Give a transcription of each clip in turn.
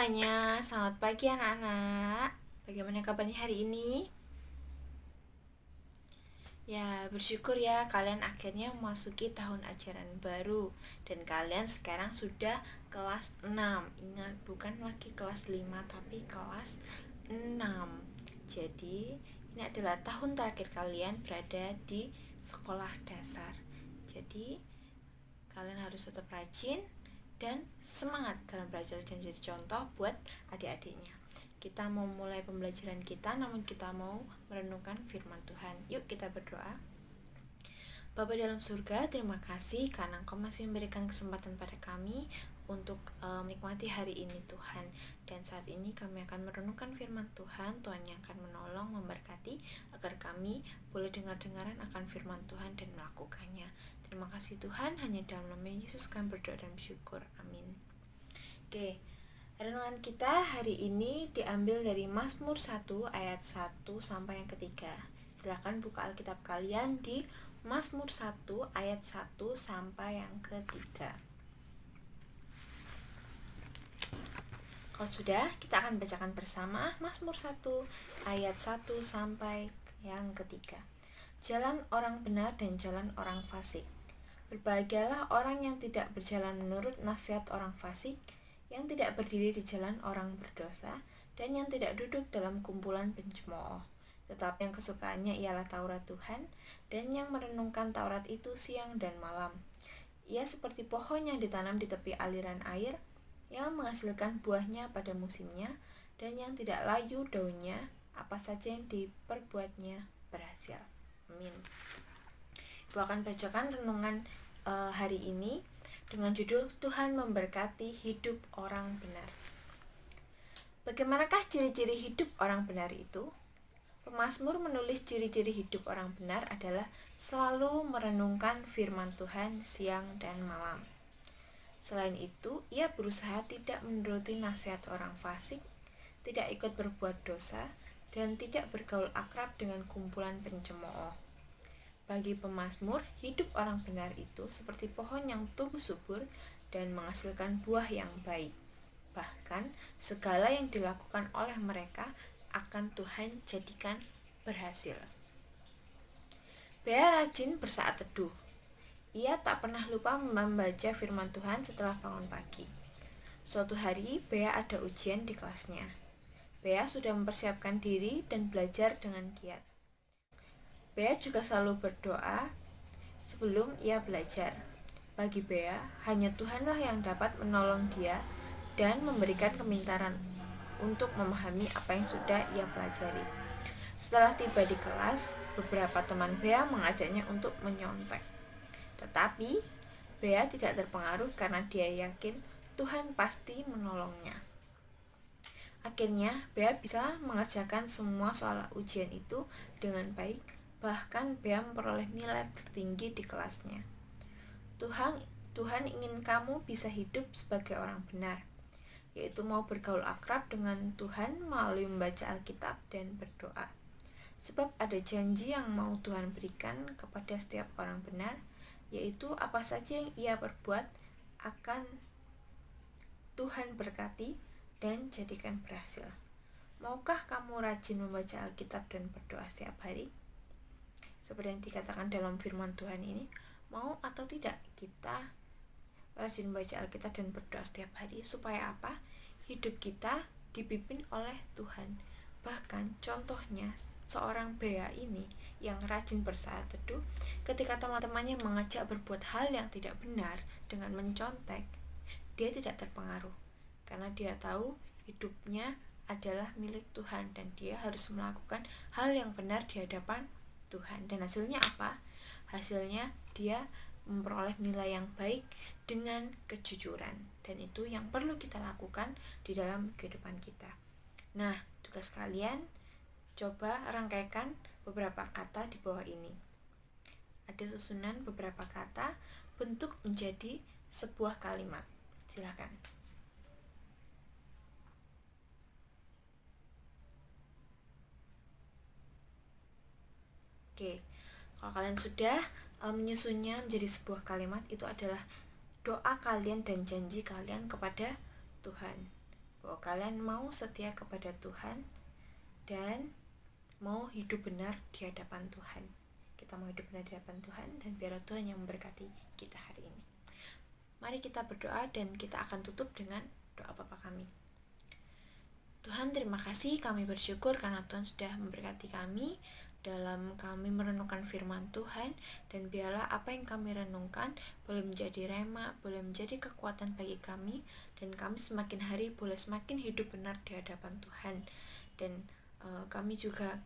semuanya, selamat pagi anak-anak. Bagaimana kabarnya hari ini? Ya, bersyukur ya kalian akhirnya memasuki tahun ajaran baru. Dan kalian sekarang sudah kelas 6. Ingat, bukan lagi kelas 5 tapi kelas 6. Jadi, ini adalah tahun terakhir kalian berada di sekolah dasar. Jadi, kalian harus tetap rajin dan semangat dalam belajar dan jadi contoh buat adik-adiknya. Kita mau mulai pembelajaran kita, namun kita mau merenungkan firman Tuhan. Yuk kita berdoa. Bapa dalam surga, terima kasih karena Engkau masih memberikan kesempatan pada kami untuk menikmati hari ini Tuhan. Dan saat ini kami akan merenungkan firman Tuhan. Tuhan yang akan menolong, memberkati agar kami boleh dengar-dengaran akan firman Tuhan dan melakukannya. Terima kasih Tuhan, hanya dalam nama Yesus kami berdoa dan bersyukur. Amin. Oke, renungan kita hari ini diambil dari Mazmur 1 ayat 1 sampai yang ketiga. Silakan buka Alkitab kalian di Mazmur 1 ayat 1 sampai yang ketiga. Kalau sudah, kita akan bacakan bersama Mazmur 1 ayat 1 sampai yang ketiga. Jalan orang benar dan jalan orang fasik. Berbahagialah orang yang tidak berjalan menurut nasihat orang fasik, yang tidak berdiri di jalan orang berdosa, dan yang tidak duduk dalam kumpulan pencemooh. Tetapi yang kesukaannya ialah Taurat Tuhan, dan yang merenungkan Taurat itu siang dan malam. Ia seperti pohon yang ditanam di tepi aliran air, yang menghasilkan buahnya pada musimnya, dan yang tidak layu daunnya, apa saja yang diperbuatnya berhasil. Amin. Ibu akan bacakan renungan hari ini dengan judul Tuhan memberkati hidup orang benar. Bagaimanakah ciri-ciri hidup orang benar itu? Pemazmur menulis ciri-ciri hidup orang benar adalah selalu merenungkan firman Tuhan siang dan malam. Selain itu, ia berusaha tidak menuruti nasihat orang fasik, tidak ikut berbuat dosa, dan tidak bergaul akrab dengan kumpulan pencemooh. Bagi pemazmur, hidup orang benar itu seperti pohon yang tumbuh subur dan menghasilkan buah yang baik. Bahkan, segala yang dilakukan oleh mereka akan Tuhan jadikan berhasil. Bea rajin bersaat teduh. Ia tak pernah lupa membaca firman Tuhan setelah bangun pagi. Suatu hari, Bea ada ujian di kelasnya. Bea sudah mempersiapkan diri dan belajar dengan giat. Bea juga selalu berdoa sebelum ia belajar. Bagi Bea, hanya Tuhanlah yang dapat menolong dia dan memberikan kepintaran untuk memahami apa yang sudah ia pelajari. Setelah tiba di kelas, beberapa teman Bea mengajaknya untuk menyontek. Tetapi, Bea tidak terpengaruh karena dia yakin Tuhan pasti menolongnya. Akhirnya, Bea bisa mengerjakan semua soal ujian itu dengan baik. Bahkan Bea memperoleh nilai tertinggi di kelasnya. Tuhan ingin kamu bisa hidup sebagai orang benar, yaitu mau bergaul akrab dengan Tuhan melalui membaca Alkitab dan berdoa. Sebab ada janji yang mau Tuhan berikan kepada setiap orang benar, yaitu apa saja yang ia perbuat akan Tuhan berkati dan jadikan berhasil. Maukah kamu rajin membaca Alkitab dan berdoa setiap hari? Seperti yang dikatakan dalam firman Tuhan ini, mau atau tidak kita rajin membaca Alkitab dan berdoa setiap hari, supaya apa? Hidup kita dipimpin oleh Tuhan. Bahkan contohnya seorang Bea ini yang rajin bersaat teduh, ketika teman-temannya mengajak berbuat hal yang tidak benar dengan mencontek, dia tidak terpengaruh karena dia tahu hidupnya adalah milik Tuhan dan dia harus melakukan hal yang benar di hadapan Tuhan. Dan hasilnya apa? Hasilnya dia memperoleh nilai yang baik dengan kejujuran, dan itu yang perlu kita lakukan di dalam kehidupan kita. Nah, tugas kalian coba rangkaikan beberapa kata di bawah ini. Ada susunan beberapa kata bentuk menjadi sebuah kalimat. Silakan. Oke, kalau kalian sudah menyusunnya menjadi sebuah kalimat, itu adalah doa kalian dan janji kalian kepada Tuhan. bahwa kalian mau setia kepada Tuhan dan mau hidup benar di hadapan Tuhan. Kita mau hidup benar di hadapan Tuhan, dan biarlah Tuhan yang memberkati kita hari ini. Mari kita berdoa dan kita akan tutup dengan doa Bapa kami. Tuhan, terima kasih, kami bersyukur karena Tuhan sudah memberkati kami dalam kami merenungkan firman Tuhan, dan biarlah apa yang kami renungkan boleh menjadi rema, boleh menjadi kekuatan bagi kami, dan kami semakin hari boleh semakin hidup benar di hadapan Tuhan. Dan kami juga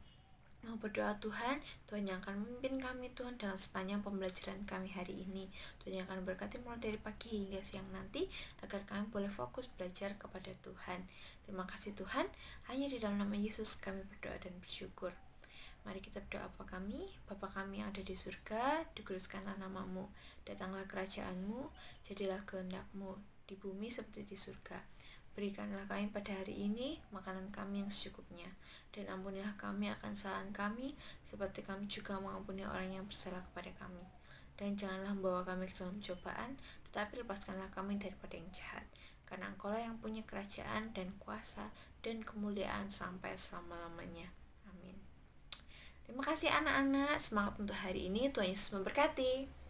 mau berdoa Tuhan yang akan memimpin kami Tuhan dalam sepanjang pembelajaran kami hari ini. Tuhan yang akan berkati mulai dari pagi hingga siang nanti, agar kami boleh fokus belajar kepada Tuhan. Terima kasih Tuhan, hanya di dalam nama Yesus kami berdoa dan bersyukur. Mari kita berdoa. Bapa kami yang ada di surga, dikuduskanlah namamu, datanglah kerajaanmu, jadilah kehendak-mu di bumi seperti di surga. Berikanlah kami pada hari ini makanan kami yang secukupnya, dan ampunilah kami akan kesalahan kami, seperti kami juga mengampuni orang yang bersalah kepada kami. Dan janganlah membawa kami ke dalam cobaan, tetapi lepaskanlah kami daripada yang jahat. Karena Engkau-lah yang punya kerajaan dan kuasa dan kemuliaan sampai selama-lamanya. Amin. Terima kasih anak-anak, semangat untuk hari ini. Tuhan Yesus memberkati.